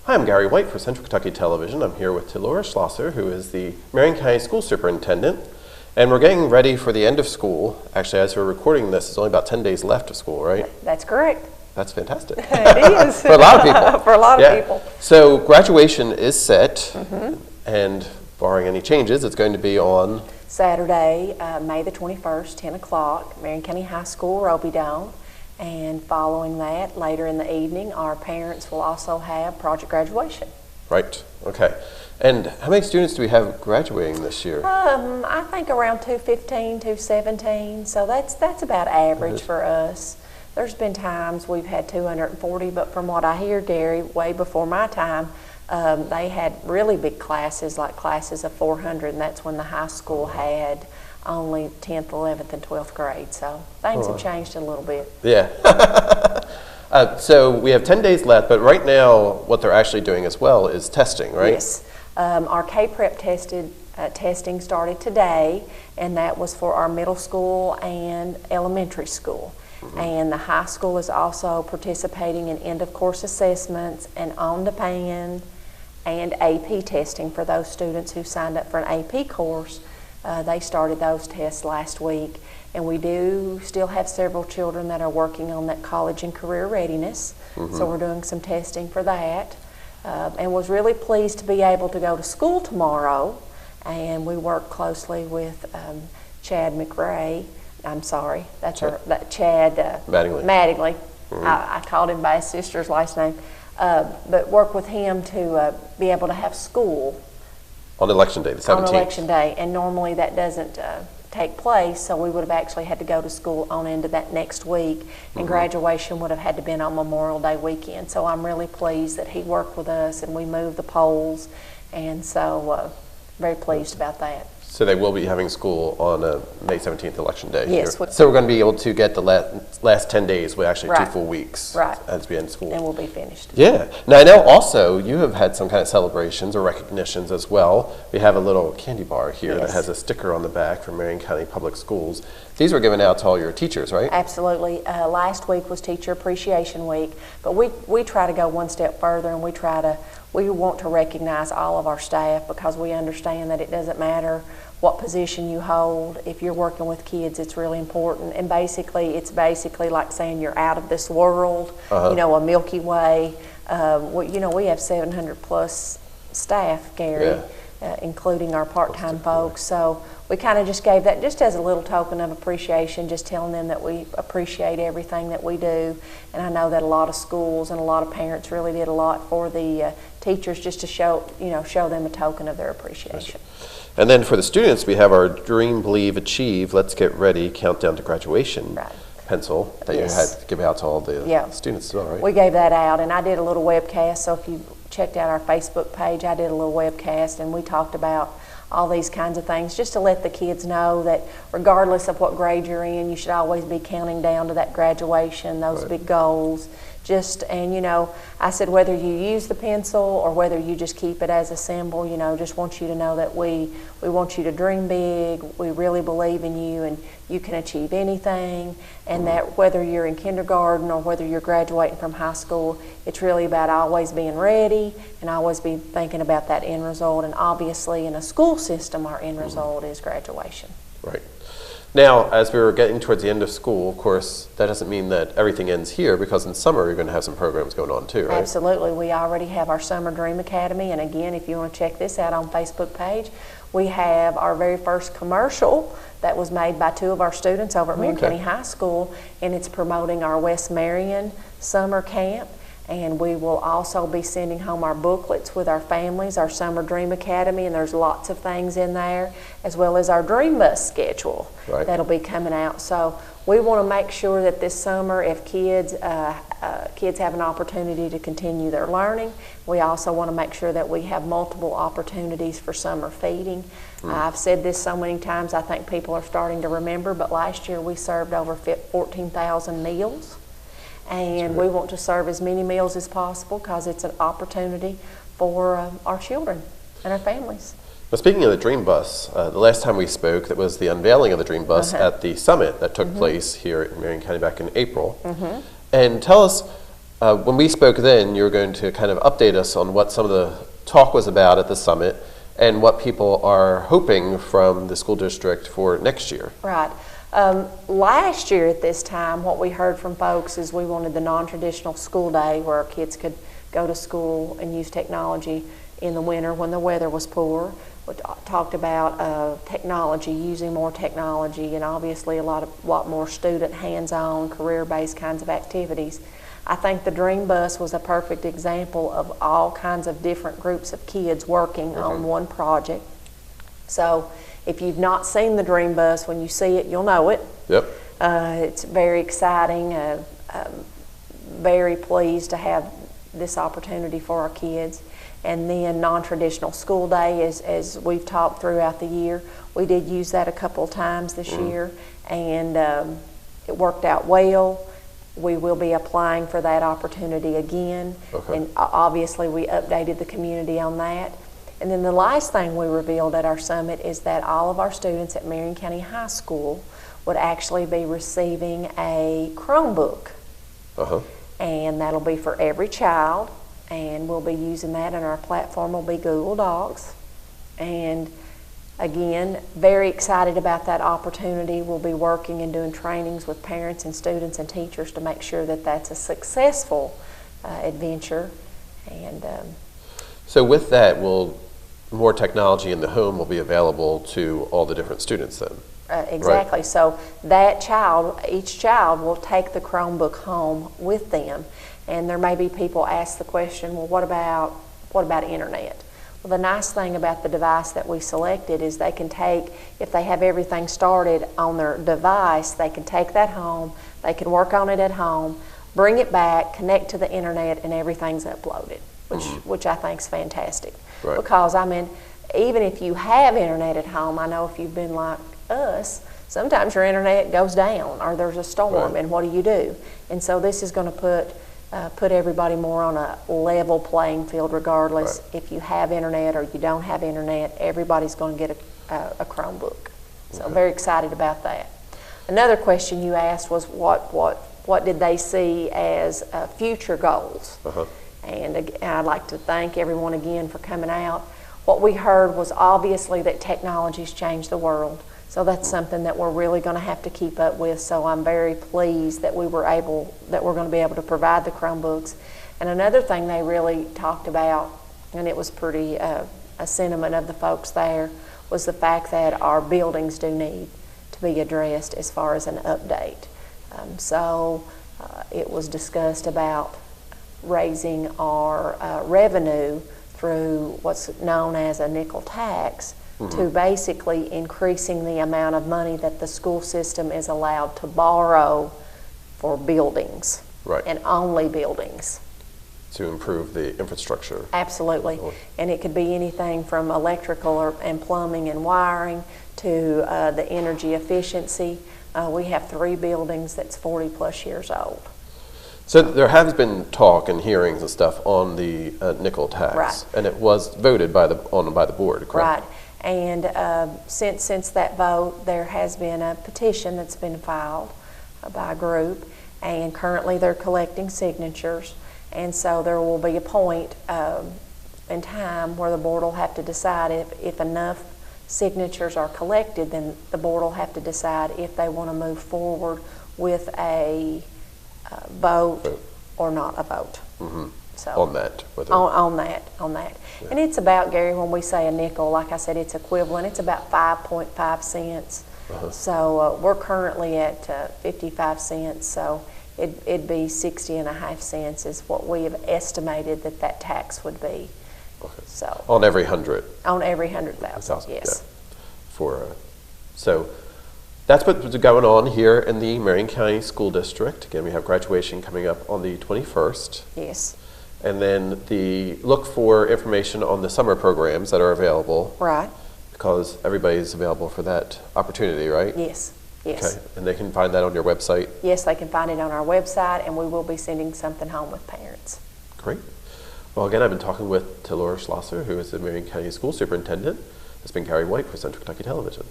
Hi, I'm Gary White for Central Kentucky Television. I'm here with Delora Schlosser, who is the Marion County School Superintendent. And we're getting ready for the end of school. Actually, as we're recording this, it's only about 10 days left of school, right? That's correct. That's fantastic. It is. For a lot of people. For a lot of people. So graduation is set, and barring any changes, it's going to be on Saturday, May the 21st, 10 o'clock, Marion County High School, Roby Dome. And following that, later in the evening, our parents will also have project graduation. Right, okay. And how many students do we have graduating this year? I think around 215, 217, so that's about average for us. There's been times we've had 240, but from what I hear, Gary, way before my time, they had really big classes, like classes of 400, and that's when the high school had only 10th, 11th, and 12th grade, so things have changed a little bit. Yeah. So we have 10 days left, but right now what they're actually doing as well is testing, right? Yes. Our K-Prep testing started today, and that was for our middle school and elementary school. And the high school is also participating in end-of-course assessments and on-demand and AP testing for those students who signed up for an AP course. They started those tests last week, and we do still have several children that are working on that college and career readiness, so we're doing some testing for that, and was really pleased to be able to go to school tomorrow, and we work closely with Chad McRae. I'm sorry, that's Chad Mattingly. I called him by his sister's last name, but work with him to be able to have school on election day, the 17th. On election day, and normally that doesn't take place, so we would have actually had to go to school on into that next week, and graduation would have had to been on Memorial Day weekend. So I'm really pleased that he worked with us and we moved the polls, and so very pleased about that. So they will be having school on May 17th, election day. Yes. Here. So we're going to be able to get the last 10 days with actually 2 full weeks as we end school. And we'll be finished. Yeah. Now I know also you have had some kind of celebrations or recognitions as well. We have a little candy bar here that has a sticker on the back from Marion County Public Schools. These were given out to all your teachers, right? Absolutely. Last week was Teacher Appreciation Week, but we try to go one step further, and we want to recognize all of our staff, because we understand that it doesn't matter what position you hold. If you're working with kids, it's really important. And it's basically like saying you're out of this world, you know, a Milky Way. We have 700 plus staff, Gary, including our part-time folks. So we kind of just gave that just as a little token of appreciation, just telling them that we appreciate everything that we do. And I know that a lot of schools and a lot of parents really did a lot for the teachers, just to show them a token of their appreciation. And then for the students, we have our Dream, Believe, Achieve, Let's Get Ready, Countdown to Graduation pencil that you had to give out to all the students as well, right? We gave that out, and I did a little webcast, so if you checked out our Facebook page, I did a little webcast, and we talked about all these kinds of things, just to let the kids know that regardless of what grade you're in, you should always be counting down to that graduation, those big goals. And I said, whether you use the pencil or whether you just keep it as a symbol, just want you to know that we want you to dream big, we really believe in you, and you can achieve anything, and that whether you're in kindergarten or whether you're graduating from high school, it's really about always being ready and always be thinking about that end result. And obviously in a school system, our end result is graduation. Right. Now, as we were getting towards the end of school, of course, that doesn't mean that everything ends here, because in summer you're going to have some programs going on too, right? Absolutely. We already have our Summer Dream Academy, and again, if you want to check this out on Facebook page, we have our very first commercial that was made by 2 of our students over at Marion County High School, and it's promoting our West Marion summer camp. And we will also be sending home our booklets with our families, our Summer Dream Academy, and there's lots of things in there, as well as our Dream Bus schedule that'll be coming out. So we want to make sure that this summer, if kids have an opportunity to continue their learning, we also want to make sure that we have multiple opportunities for summer feeding. I've said this so many times, I think people are starting to remember, but last year we served over 14,000 meals. And we want to serve as many meals as possible, because it's an opportunity for our children and our families. Now, speaking of the Dream Bus, the last time we spoke, that was the unveiling of the Dream Bus at the summit that took place here in Marion County back in April. And tell us, When we spoke then, you were going to kind of update us on what some of the talk was about at the summit and what people are hoping from the school district for next year. Right. Last year at this time, what we heard from folks is we wanted the non-traditional school day where our kids could go to school and use technology in the winter when the weather was poor. We talked about technology, using more technology, and obviously a lot more student hands-on, career-based kinds of activities. I think the Dream Bus was a perfect example of all kinds of different groups of kids working on one project. So if you've not seen the Dream Bus, when you see it, you'll know it. Yep. It's very exciting. Very pleased to have this opportunity for our kids. And then non-traditional school day, as we've talked throughout the year, we did use that a couple of times this year, and it worked out well. We will be applying for that opportunity again, and obviously we updated the community on that. And then the last thing we revealed at our summit is that all of our students at Marion County High School would actually be receiving a Chromebook. And that'll be for every child, and we'll be using that, and our platform will be Google Docs. And again, very excited about that opportunity. We'll be working and doing trainings with parents and students and teachers to make sure that that's a successful adventure. And so with that, more technology in the home will be available to all the different students then? Exactly. Right. So that each child will take the Chromebook home with them. And there may be people ask the question, well, what about internet? Well, the nice thing about the device that we selected is they can take, if they have everything started on their device, they can take that home, they can work on it at home, bring it back, connect to the internet, and everything's uploaded, which I think is fantastic. Right. Because, I mean, even if you have internet at home, I know if you've been like us, sometimes your internet goes down or there's a storm, and what do? And so this is going to put everybody more on a level playing field regardless. If you have internet or you don't have internet, everybody's going to get a Chromebook. So very excited about that. Another question you asked was what did they see as future goals? And I'd like to thank everyone again for coming out. What we heard was obviously that technology's changed the world. So that's something that we're really going to have to keep up with. So I'm very pleased that we're going to be able to provide the Chromebooks. And another thing they really talked about, and it was pretty a sentiment of the folks there, was the fact that our buildings do need to be addressed as far as an update. So it was discussed about raising our revenue through what's known as a nickel tax, to basically increasing the amount of money that the school system is allowed to borrow for buildings, and only buildings. To improve the infrastructure. Absolutely. And it could be anything from electrical and plumbing and wiring to the energy efficiency. We have 3 buildings that's 40 plus years old. So there has been talk and hearings and stuff on the nickel tax, and it was voted by the board, correct? Right. And since that vote, there has been a petition that's been filed by a group, and currently they're collecting signatures. And so there will be a point in time where the board will have to decide if enough signatures are collected, then the board will have to decide if they want to move forward with a vote or not a vote. So on that. On that. Yeah. And it's about, Gary, when we say a nickel, like I said, it's equivalent. It's about 5.5 cents. So we're currently at 55 cents. So it'd be 60.5 cents is what we have estimated that tax would be. So on every 100. On every 100,000. Yes. Yeah. So that's what's going on here in the Marion County School District. Again, we have graduation coming up on the 21st. Yes. And then look for information on the summer programs that are available. Right. Because everybody's available for that opportunity, right? Yes. Yes. Okay. And they can find that on your website? Yes, they can find it on our website, and we will be sending something home with parents. Great. Well, again, I've been talking with Terrace, who is the Marion County School Superintendent. It's been Gary White for Central Kentucky Television.